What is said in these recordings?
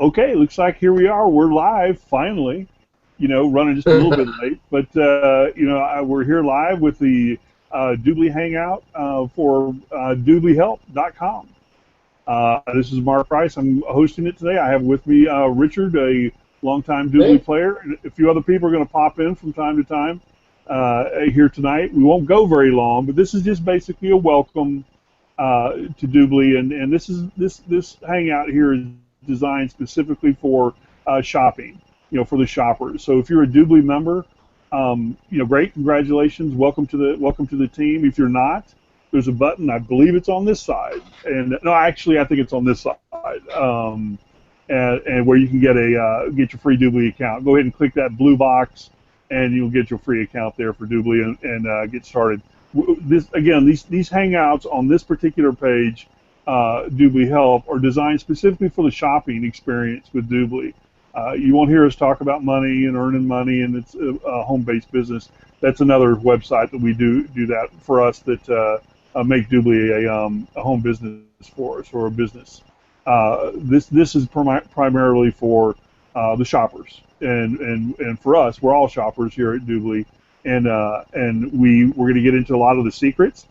Okay, looks like here we are. We're live finally. Running just a little bit late, but we're here live with the DubLi Hangout for DubLiHelp.com. This is Mark Price. I'm hosting it today. I have with me Richard, a longtime DubLi player, and a few other people are going to pop in from time to time here tonight. We won't go very long, but this is just basically a welcome to DubLi, and this hangout here is designed specifically for shopping, for the shoppers. So if you're a DubLi member, great, congratulations, welcome to the team. If you're not, there's a button. I believe it's on this side, and no, actually, I think it's on this side, and where you can get your free DubLi account. Go ahead and click that blue box, and you'll get your free account there for DubLi and get started. These hangouts on this particular page, DubLi Help, are designed specifically for the shopping experience with DubLi. You won't hear us talk about money and earning money, and it's a home-based business. That's another website that we do that for us that make DubLi a home business for us, or a business. This is primarily for the shoppers, and for us, we're all shoppers here at DubLi. And we're going to get into a lot of the secrets,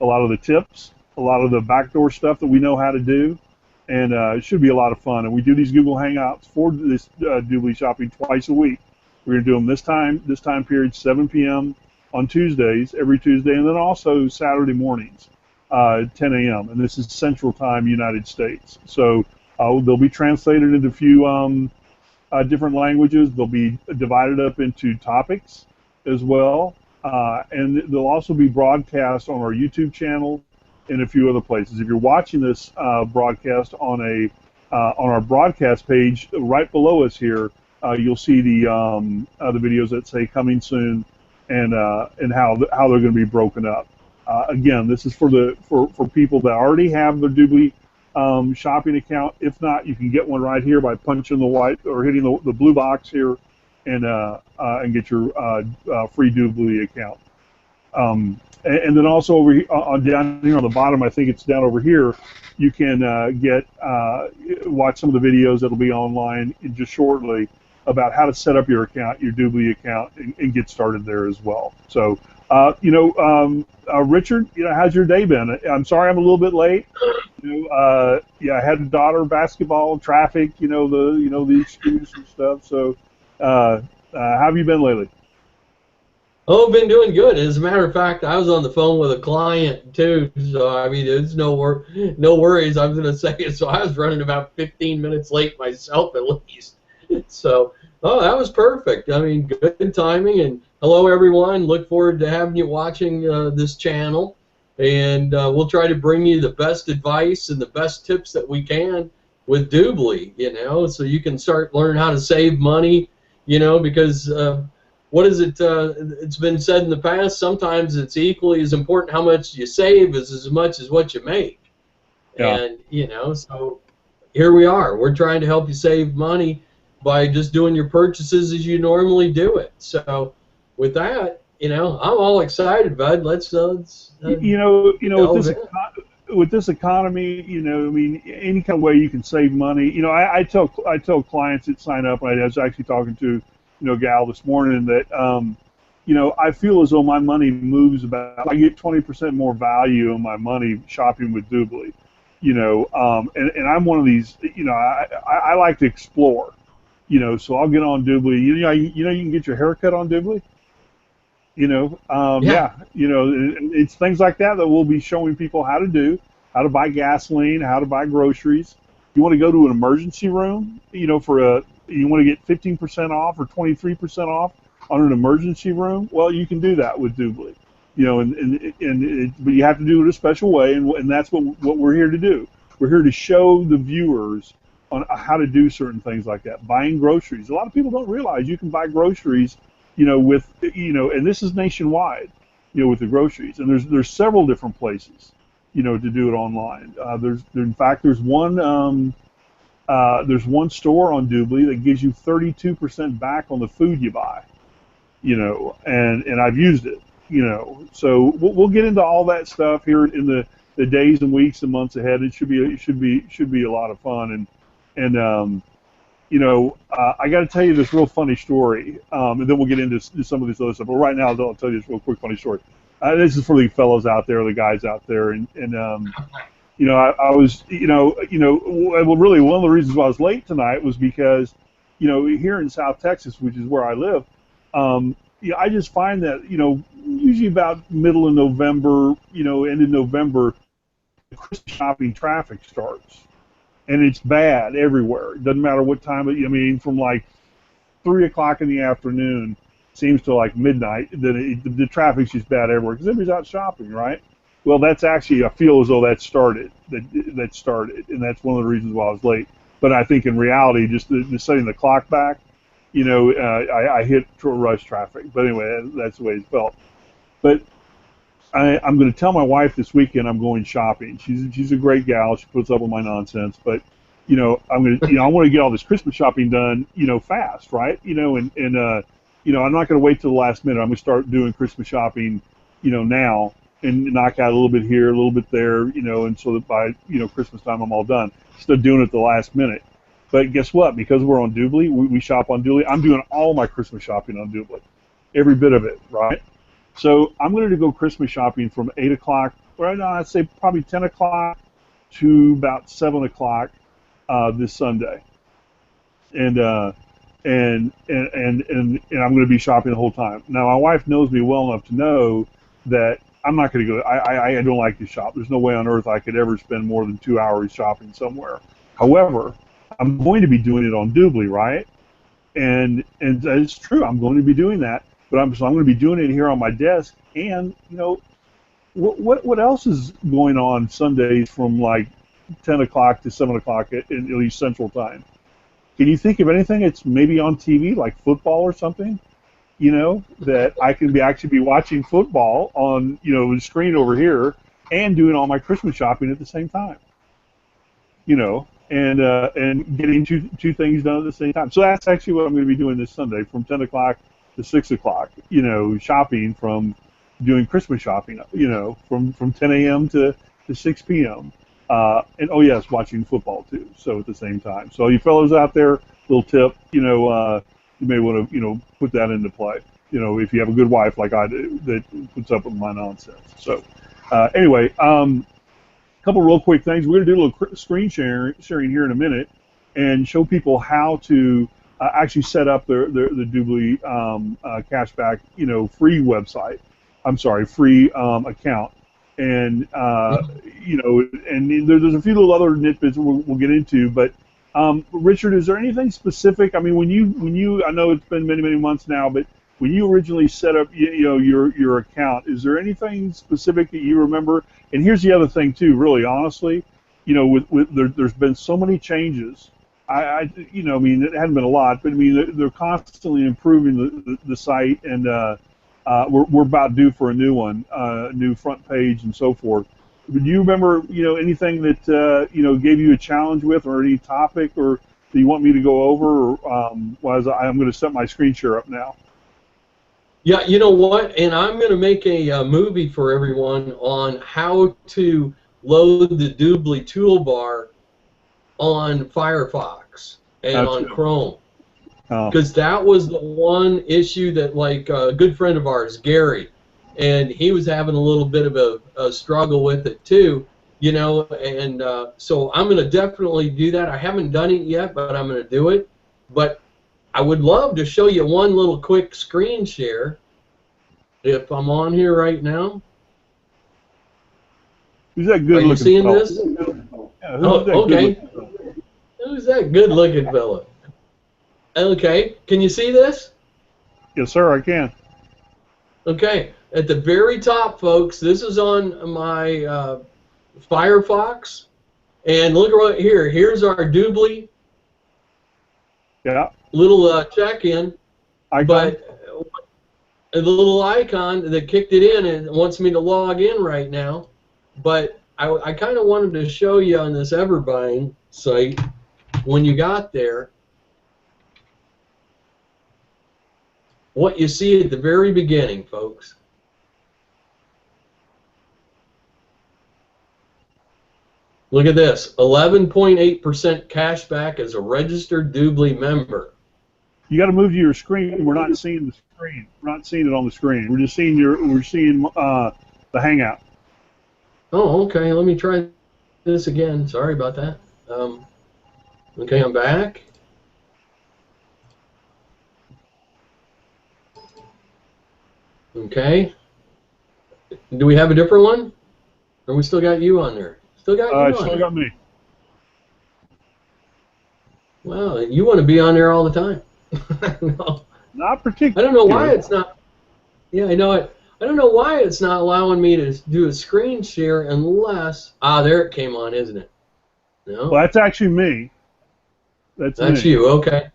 a lot of the tips, a lot of the backdoor stuff that we know how to do, and it should be a lot of fun. And we do these Google Hangouts for this DubLi shopping twice a week. We're going to do them this time period, 7 p.m. on Tuesdays, every Tuesday, and then also Saturday mornings, 10 a.m. And this is Central Time, United States. So they'll be translated into a few different languages. They'll be divided up into topics as well, and they'll also be broadcast on our YouTube channel and a few other places. If you're watching this broadcast on our broadcast page right below us here, you'll see the videos that say coming soon and how they're going to be broken up. Again, this is for people that already have their DubLi shopping account. If not, you can get one right here by punching the white or hitting the blue box here, and get your free DubLi account. And then also over here, down here on the bottom, I think it's down over here, you can watch some of the videos that'll be online just shortly about how to set up your account, your DubLi account, and get started there as well. So, Richard, how's your day been? I'm sorry I'm a little bit late. I had a daughter, basketball, traffic, the excuse and stuff. So. How have you been lately? Oh, been doing good. As a matter of fact, I was on the phone with a client too, so I mean, it's no worries. I was going to say, so I was running about 15 minutes late myself at least. So, that was perfect. I mean, good timing. And hello, everyone. Look forward to having you watching this channel, and we'll try to bring you the best advice and the best tips that we can with DubLi, so you can start learning how to save money. Because what is it? It's been said in the past. Sometimes it's equally as important how much you save as much as what you make. Yeah. And so here we are. We're trying to help you save money by just doing your purchases as you normally do it. So with that, I'm all excited, bud. Let's with this economy, I mean, any kind of way you can save money. I tell clients that sign up, and I was actually talking to, a gal this morning that, I feel as though my money moves about. I get 20% more value on my money shopping with DubLi, and I'm one of these. I like to explore, so I'll get on DubLi. You can get your haircut on DubLi. Yeah. It's things like that we'll be showing people how to do, how to buy gasoline, how to buy groceries. You want to go to an emergency room, you want to get 15% off or 23% off on an emergency room. Well, you can do that with DubLi, but you have to do it a special way, and that's what we're here to do. We're here to show the viewers on how to do certain things like that. Buying groceries. A lot of people don't realize you can buy groceries. And this is nationwide, with the groceries, and there's several different places, to do it online. There's one store on DubLi that gives you 32% back on the food you buy, and I've used it, so we'll get into all that stuff here in the days and weeks and months ahead. It should be a lot of fun, and I got to tell you this real funny story, and then we'll get into some of this other stuff. But right now, I'll tell you this real quick funny story. This is for the fellows out there, the guys out there, and I was, well, really one of the reasons why I was late tonight was because, here in South Texas, which is where I live, I just find that, usually about middle of November, end of November, Christmas shopping traffic starts. And it's bad everywhere. It doesn't matter what time, from like 3 o'clock in the afternoon seems to like midnight, then the traffic's just bad everywhere because everybody's out shopping, right? Well, that's actually, I feel as though that started, and that's one of the reasons why I was late. But I think in reality, just setting the clock back, I hit rush traffic. But anyway, that's the way it felt. But I'm going to tell my wife this weekend I'm going shopping. She's a great gal. She puts up with my nonsense. But I'm going to I want to get all this Christmas shopping done fast, right? And I'm not going to wait till the last minute. I'm going to start doing Christmas shopping now and knock out a little bit here, a little bit there, and so that by Christmas time I'm all done. Instead of doing it at the last minute. But guess what? Because we're on DubLi, we shop on DubLi. I'm doing all my Christmas shopping on DubLi, every bit of it, right? So I'm going to go Christmas shopping from 8 o'clock, right now I'd say probably 10 o'clock to about 7 o'clock this Sunday. And I'm going to be shopping the whole time. Now, my wife knows me well enough to know that I'm not going to go, I don't like to shop. There's no way on earth I could ever spend more than 2 hours shopping somewhere. However, I'm going to be doing it on DubLi, right? And it's true, I'm going to be doing that. But I'm going to be doing it here on my desk, and what else is going on Sundays from like 10 o'clock to 7 o'clock at least Central Time? Can you think of anything that's maybe on TV, like football or something? That I can actually be watching football on the screen over here and doing all my Christmas shopping at the same time. And getting two things done at the same time. So that's actually what I'm going to be doing this Sunday from 10 o'clock to 6 o'clock, shopping from doing Christmas shopping, from 10 a.m. to 6 p.m. And oh yes, watching football too. So at the same time. So you fellows out there, little tip, you may want to, put that into play. If you have a good wife like I do that puts up with my nonsense. So anyway, a couple real quick things. We're going to do a little screen sharing here in a minute and show people how to actually set up the DubLi cashback, free website. I'm sorry, free account. And and there's a few little other nitbits we'll get into. But Richard, is there anything specific? I mean, when you I know it's been many months now, but when you originally set up your account, is there anything specific that you remember? And here's the other thing too. Really, honestly, there's been so many changes. it hadn't been a lot, but I mean, they're constantly improving the site, and we're about due for a new one, new front page and so forth. Do you remember, anything that gave you a challenge with, or any topic, or that you want me to go over? Or I'm going to set my screen share up now. Yeah, you know what? And I'm going to make a movie for everyone on how to load the DubLi toolbar on Firefox and on Chrome. Because that was the one issue that, like, a good friend of ours, Gary, and he was having a little bit of a struggle with it too, and so I'm going to definitely do that. I haven't done it yet, but I'm going to do it. But I would love to show you one little quick screen share if I'm on here right now. Who's that good looking? Are you seeing this? Yeah, okay. Who's that good looking fella? Okay, can you see this? Yes, sir, I can. Okay, at the very top, folks, this is on my Firefox, and look right here. Here's our DubLi. Yeah. Little check-in, but a little icon that kicked it in and wants me to log in right now. But I kind of wanted to show you on this Everbuying site when you got there what you see at the very beginning, folks. Look at this, 11.8% cash back as a registered DubLi member. You got to move to your screen. We're not seeing the screen. We're not seeing it on the screen. We're just seeing the Hangout. Oh, okay. Let me try this again. Sorry about that. Okay, I'm back. Okay. Do we have a different one? Or we still got you on there? Still got you on Still there. got me. Wow, you want to be on there all the time. No. Not particularly. I don't know why it's not. Yeah, I know it. I don't know why it's not allowing me to do a screen share unless. Ah, there it came on, isn't it? No. Well, that's actually me. That's me. You. Okay.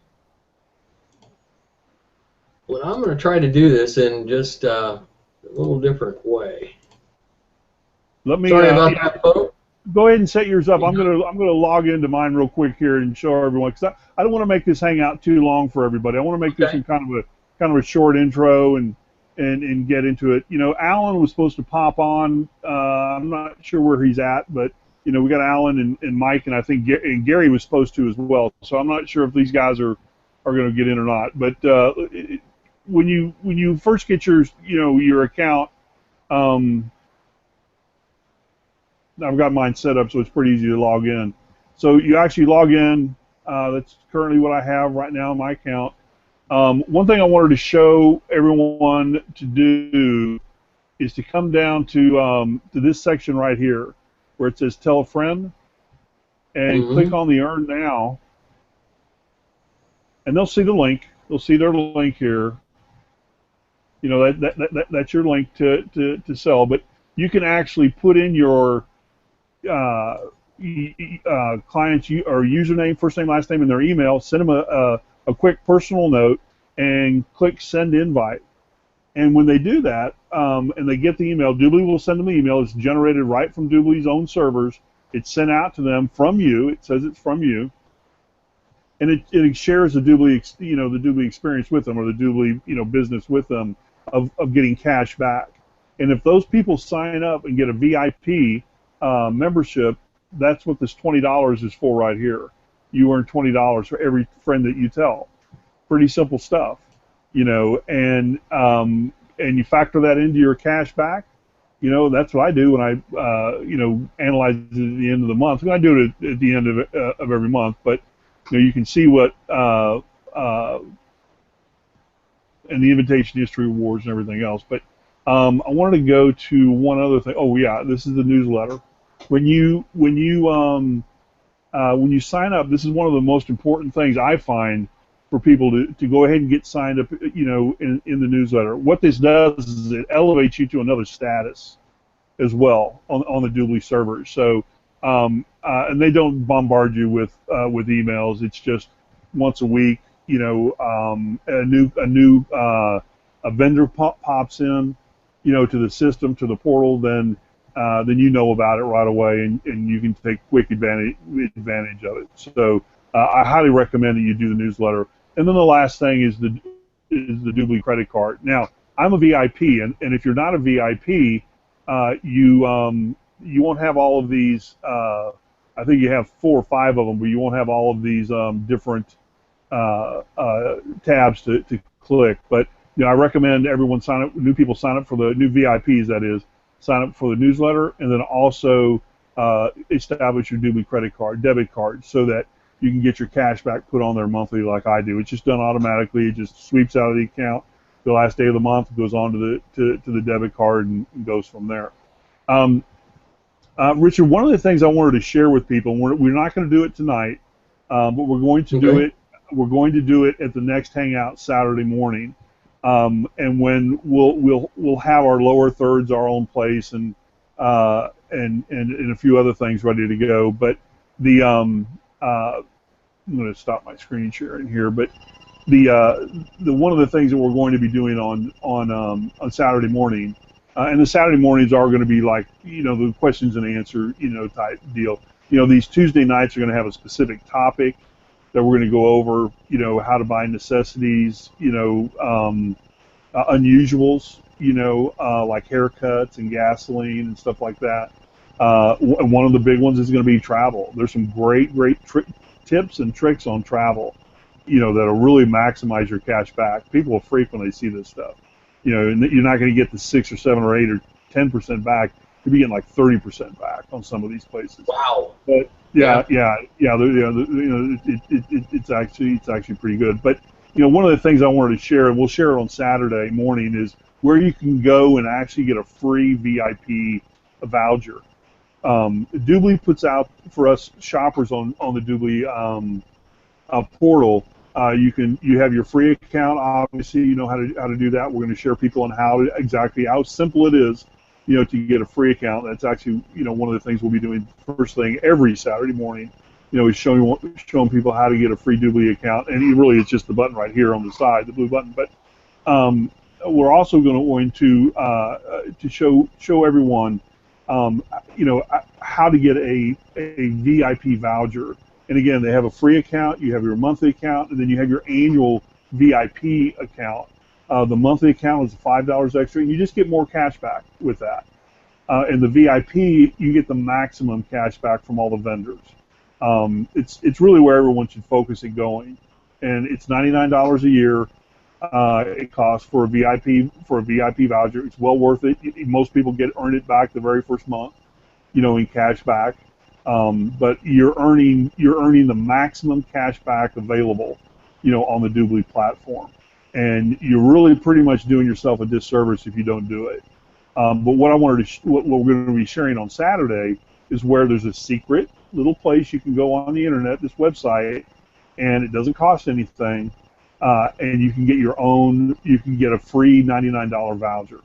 Well, I'm going to try to do this in just a little different way. Let me. Sorry about that, folks. Go ahead and set yours up. I'm gonna log into mine real quick here and show everyone, because I don't want to make this hangout too long for everybody. I want to make this in kind of a short intro and get into it. You know, Alan was supposed to pop on. I'm not sure where he's at, but you know, we got Alan and Mike, and I think Gary was supposed to as well. So I'm not sure if these guys are going to get in or not. But when you first get your account. I've got mine set up so it's pretty easy to log in. So you actually log in. That's currently what I have right now in my account. One thing I wanted to show everyone to do is to come down to this section right here where it says Tell a Friend, and click on the Earn Now, and they'll see the link. They'll see their link here. You know, that's your link to sell, but you can actually put in your client's or username, first name, last name, and their email. Send them a quick personal note and click Send Invite. And when they do that, and they get the email, DubLi will send them the email. It's generated right from DubLi's own servers. It's sent out to them from you. It says it's from you, and it shares the DubLi, the DubLi experience with them, or the DubLi, business with them of getting cash back. And if those people sign up and get a VIP membership, that's what this $20 is for right here. You earn $20 for every friend that you tell. Pretty simple stuff, and you factor that into your cash back. That's what I do when I analyze it at the end of the month. I do it at the end of every month, but you can see what and the invitation history rewards and everything else. But I wanted to go to one other thing. Oh yeah, this is the newsletter. When you sign up, this is one of the most important things I find for people to go ahead and get signed up, in the newsletter. What this does is it elevates you to another status as well on the DubLi servers. So, and they don't bombard you with emails. It's just once a week, a vendor pops in, to the system, to the portal, then you know about it right away, and you can take quick advantage of it. So I highly recommend that you do the newsletter. And then the last thing is the DubLi credit card. Now, I'm a VIP, and if you're not a VIP, you won't have all of these. I think you have 4 or 5 of them, but you won't have all of these different tabs to click. But I recommend everyone sign up. New people sign up for the new VIPs. That is, sign up for the newsletter, and then also establish your DubLi debit card, so that you can get your cash back put on there monthly like I do. It's just done automatically. It just sweeps out of the account the last day of the month, goes on to the debit card, and goes from there. Richard, one of the things I wanted to share with people, we're not going to do it tonight, but we're going to do it. We're going to do it at the next Hangout Saturday morning, and when we'll have our lower thirds, our own place, and a few other things ready to go. But I'm going to stop my screen sharing here. But the one of the things that we're going to be doing on Saturday morning, and the Saturday mornings are going to be like the questions and answer type deal. These Tuesday nights are going to have a specific topic that we're going to go over. How to buy necessities. Unusuals. Like haircuts and gasoline and stuff like that. One of the big ones is going to be travel. There's some great tips and tricks on travel, that'll really maximize your cash back. People will freak when they see this stuff. And you're not going to get the 6 or 7 or 8 or 10% back. You'll be getting like 30% back on some of these places. Wow. But it's actually pretty good. But one of the things I wanted to share, and we'll share it on Saturday morning, is where you can go and actually get a free VIP voucher. DubLi puts out for us shoppers on the DubLi portal. You have your free account. Obviously, you know how to do that. We're going to share people on how simple it is, to get a free account. That's actually one of the things we'll be doing first thing every Saturday morning. Is showing people how to get a free DubLi account, and really it's just the button right here on the side, the blue button. But we're also going to show everyone how to get a VIP voucher. And again, they have a free account, you have your monthly account, and then you have your annual VIP account. The monthly account is $5 extra, and you just get more cash back with that. And the VIP, you get the maximum cash back from all the vendors. It's really where everyone should focus it going. And it's $99 a year. It costs for a VIP voucher. It's well worth it. Most people earn it back the very first month, in cash back. But you're earning the maximum cash back available, on the DubLi platform, and you're really pretty much doing yourself a disservice if you don't do it. But what what we're going to be sharing on Saturday is where there's a secret little place you can go on the internet, this website, and it doesn't cost anything, and you can get you can get a free $99 voucher,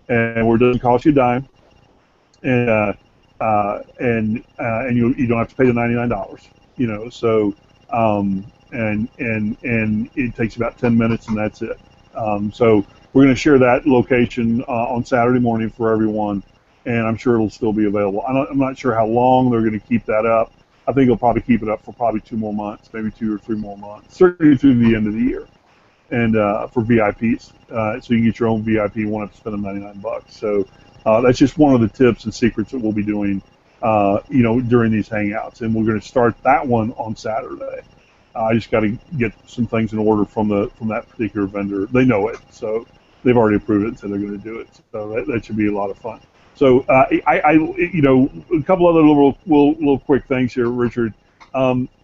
and where it doesn't cost you a dime, and you don't have to pay the $99, so and it takes about 10 minutes and that's it. So we're going to share that location on Saturday morning for everyone, and I'm sure it'll still be available. I'm not sure how long they're going to keep that up. I think they'll probably keep it up for probably 2 more months, maybe 2 or 3 more months, certainly through the end of the year. And for VIPs, so you can get your own VIP. You won't have to spend them $99. So that's just one of the tips and secrets that we'll be doing, during these hangouts. And we're going to start that one on Saturday. I just got to get some things in order from that particular vendor. They know it, so they've already approved it and said they're going to do it. So that should be a lot of fun. So a couple other little quick things here, Richard.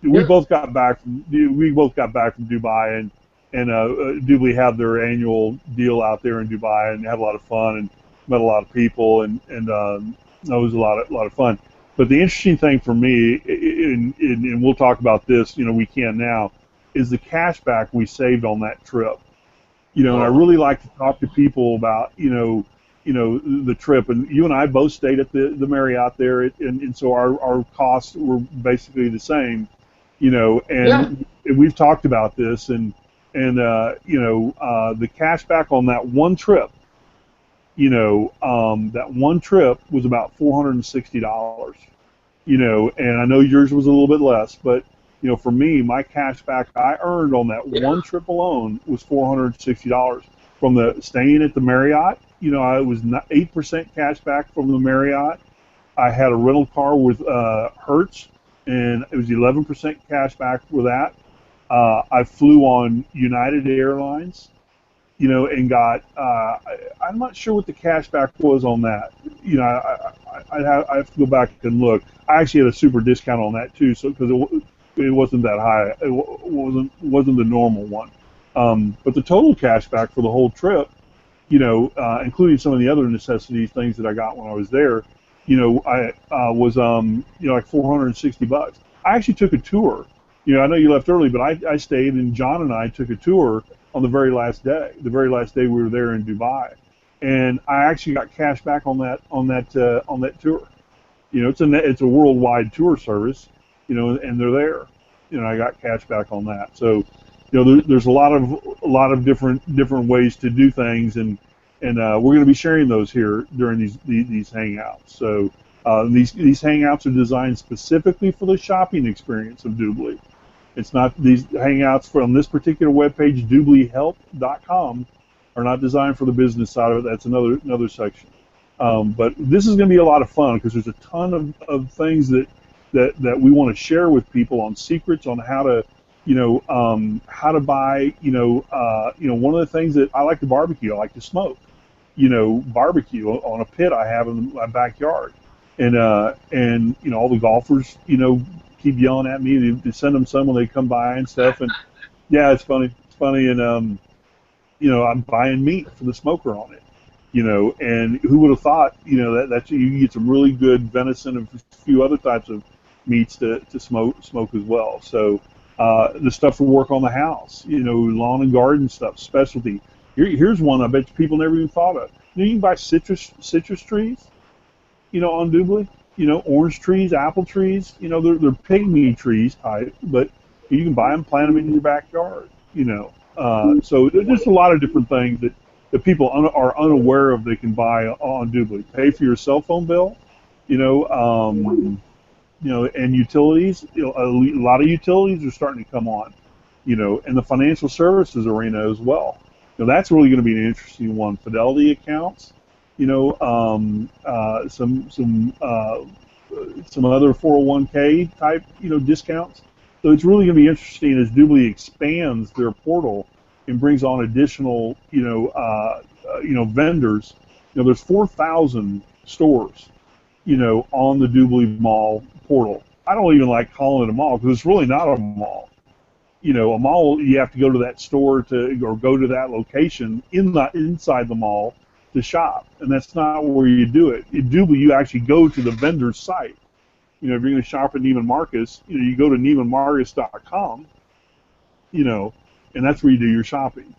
We both got back from Dubai, and DubLi had their annual deal out there in Dubai, and had a lot of fun and met a lot of people, and that was a lot of fun. But the interesting thing for me, and we'll talk about this, we can now, is the cash back we saved on that trip. And I really like to talk to people about, the trip. And you and I both stayed at the Marriott there, and so our costs were basically the same, and we've talked about this, and the cash back on that one trip, that one trip was about $460, and I know yours was a little bit less, but for me, my cash back I earned on that one trip alone was $460 from the staying at the Marriott. I was 8% cash back from the Marriott. I had a rental car with Hertz, and it was 11% cash back for that. I flew on United Airlines, and got, I'm not sure what the cash back was on that. I have to go back and look. I actually had a super discount on that too, so because it wasn't that high. It wasn't the normal one. But the total cash back for the whole trip, including some of the other necessities, things that I got when I was there, I was like $460. I actually took a tour. I know you left early, but I stayed, and John and I took a tour on the very last day we were there in Dubai, and I actually got cash back on that tour. It's a worldwide tour service, and they're there. I got cash back on that. So, there's a lot of different ways to do things, and we're going to be sharing those here during these hangouts. So these hangouts are designed specifically for the shopping experience of DubLi. It's not, these hangouts from this particular webpage, DubLiHelp.com, are not designed for the business side of it. That's another section. But this is going to be a lot of fun because there's a ton of things that we want to share with people on secrets on how to, how to buy, one of the things that I like to barbecue, I like to smoke, barbecue on a pit I have in my backyard. And all the golfers, keep yelling at me to send them some when they come by and stuff. And yeah, it's funny. It's funny. And, I'm buying meat for the smoker on it. And who would have thought, that you can get some really good venison and a few other types of meats to smoke as well. So the stuff for work on the house, lawn and garden stuff, specialty. Here's one I bet you people never even thought of. You can buy citrus trees, on DubLi. Orange trees, apple trees. They're pygmy trees type, but you can buy them, plant them in your backyard. So there's just a lot of different things that people are unaware of they can buy on DubLi. Pay for your cell phone bill, and utilities. A lot of utilities are starting to come on, and the financial services arena as well. That's really going to be an interesting one. Fidelity accounts, some other 401k type, discounts. So it's really going to be interesting as DubLi expands their portal and brings on additional, vendors. There's 4,000 stores, on the DubLi Mall portal. I don't even like calling it a mall because it's really not a mall. A mall, you have to go to that store or go to that location inside the mall to shop, and that's not where you do it. In DubLi, you actually go to the vendor's site. If you're going to shop at Neiman Marcus, you go to NeimanMarcus.com, and that's where you do your shopping.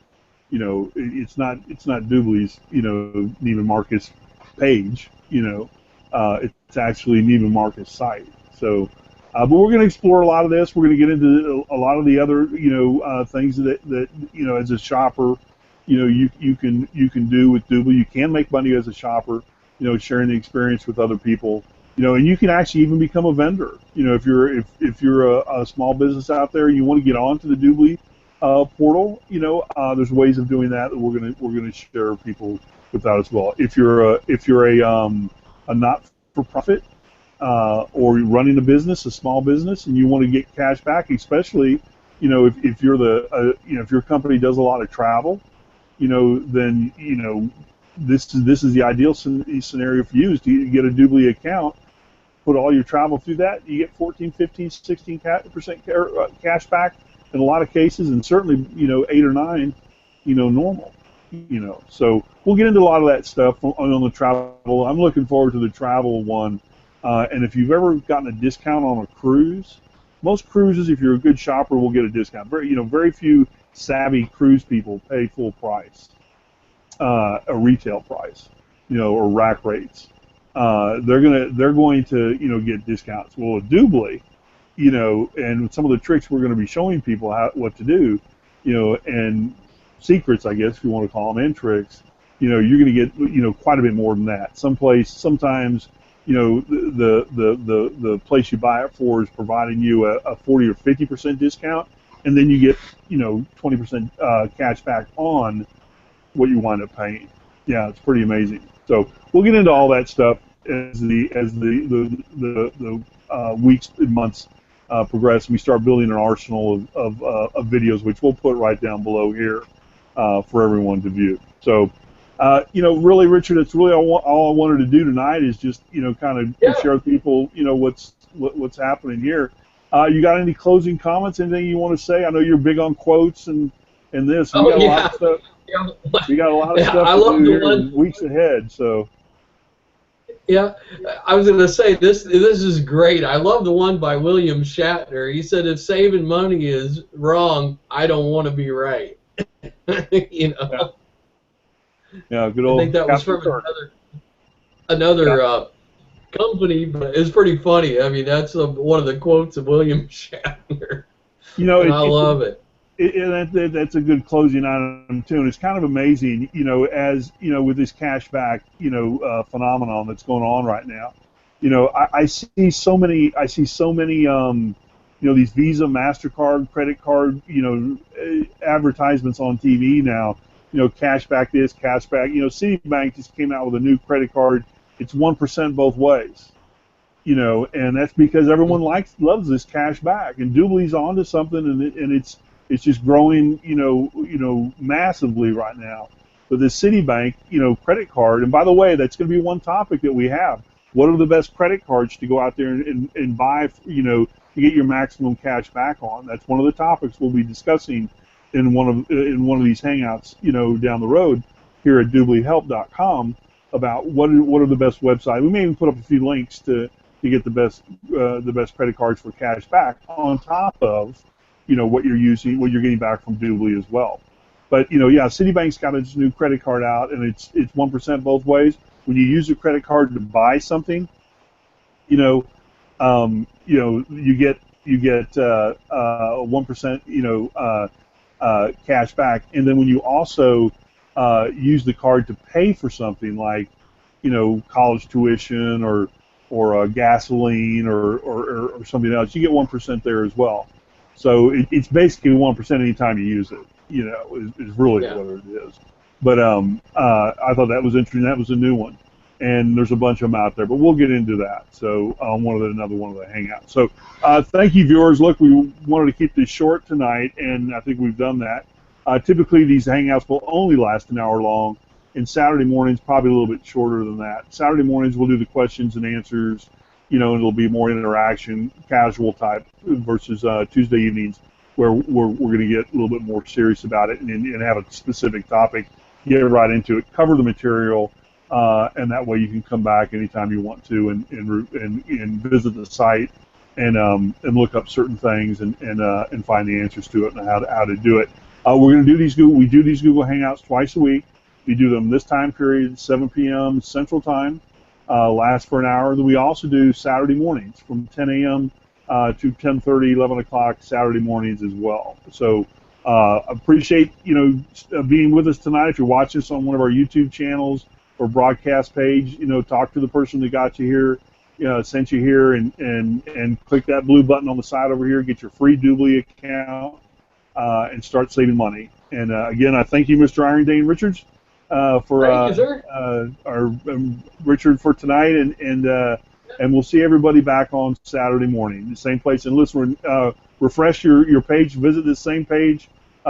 It's not DubLi's, Neiman Marcus page. It's actually Neiman Marcus site. So, but we're going to explore a lot of this. We're going to get into a lot of the other, things that as a shopper, you can do with DubLi. You can make money as a shopper, sharing the experience with other people. And you can actually even become a vendor. If you're a small business out there, you want to get onto the DubLi portal. There's ways of doing that we're gonna share people with that as well. If you're a not-for-profit or you're running a business, a small business, and you want to get cash back, especially if you're if your company does a lot of travel, then this is the ideal scenario for you is to get a DubLi account, put all your travel through that, you get 14, 15, 16% cash back in a lot of cases, and certainly 8 or 9, normal. So we'll get into a lot of that stuff on the travel. I'm looking forward to the travel one. And if you've ever gotten a discount on a cruise, most cruises, if you're a good shopper, will get a discount. Very few savvy cruise people pay full price, a retail price, or rack rates. They're going to get discounts. Well, at DubLi, and some of the tricks we're going to be showing people what to do, and secrets, I guess, if you want to call them, and tricks, you're going to get, quite a bit more than that. Sometimes, the place you buy it for is providing you a 40 or 50% discount, and then you get, 20% cash back on what you wind up paying. Yeah, it's pretty amazing. So we'll get into all that stuff as the weeks and months progress, and we start building an arsenal of videos, which we'll put right down below here for everyone to view. So, really, Richard, it's really all I wanted to do tonight is just, kind of share with people, what's happening here. You got any closing comments? Anything you want to say? I know you're big on quotes and this. We got a lot of stuff. We got a lot of stuff to do here in weeks ahead. So. Yeah, I was going to say this is great. I love the one by William Shatner. He said, "If saving money is wrong, I don't want to be right." Yeah, good old. I think that was from another company, but it's pretty funny. I mean, that's one of the quotes of William Shatner. And I love it. That's a good closing item too, and it's kind of amazing, as with this cashback, phenomenon that's going on right now. I see so many, these Visa, MasterCard, credit card, advertisements on TV now, cash back this, cash back. Citibank just came out with a new credit card. It's 1% both ways. And that's because everyone loves this cash back, and DubLi's onto something, and it's just growing, massively right now. But the Citibank, credit card, and by the way, that's going to be one topic that we have. What are the best credit cards to go out there and buy, to get your maximum cash back on? That's one of the topics we'll be discussing in one of these hangouts, down the road here at DubLiHelp.com about what are the best websites. We may even put up a few links to get the best credit cards for cash back on top of what you're getting back from DubLi as well. But Citibank's got its new credit card out, and it's 1% both ways. When you use a credit card to buy something, you get 1%, cash back, and then when you also use the card to pay for something like college tuition or gasoline or something else, you get 1% there as well. So it's basically 1% anytime you use it. Is really what it is. But I thought that was interesting. That was a new one, and there's a bunch of them out there. But we'll get into that. So another one of the hangouts. So thank you, viewers. Look, we wanted to keep this short tonight, and I think we've done that. Typically, these hangouts will only last an hour long, and Saturday mornings probably a little bit shorter than that. Saturday mornings we'll do the questions and answers, and it'll be more interaction, casual type, versus Tuesday evenings where we're going to get a little bit more serious about it and have a specific topic, get right into it, cover the material, and that way you can come back anytime you want to and visit the site and look up certain things and find the answers to it and how to do it. We're going to do these Google Hangouts twice a week. We do them this time period, 7 p.m. Central Time, last for an hour. Then we also do Saturday mornings from 10 a.m. To 10:30, 11 o'clock Saturday mornings as well. So appreciate being with us tonight. If you're watching us on one of our YouTube channels or broadcast page, talk to the person that got you here, sent you here, and click that blue button on the side over here. Get your free DubLi account and start saving money. And again, I thank you, Mr. Iron Dane Richards, for Thank you, sir. our Richard for tonight, and we'll see everybody back on Saturday morning, the same place. And listen, refresh your page. Visit this same page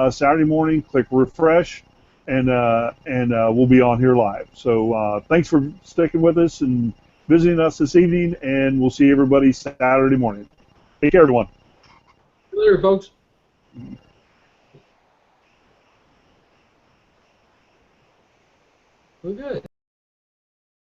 Saturday morning. Click refresh, and we'll be on here live. So thanks for sticking with us and visiting us this evening, and we'll see everybody Saturday morning. Take care, everyone. See you later, folks. Well, good.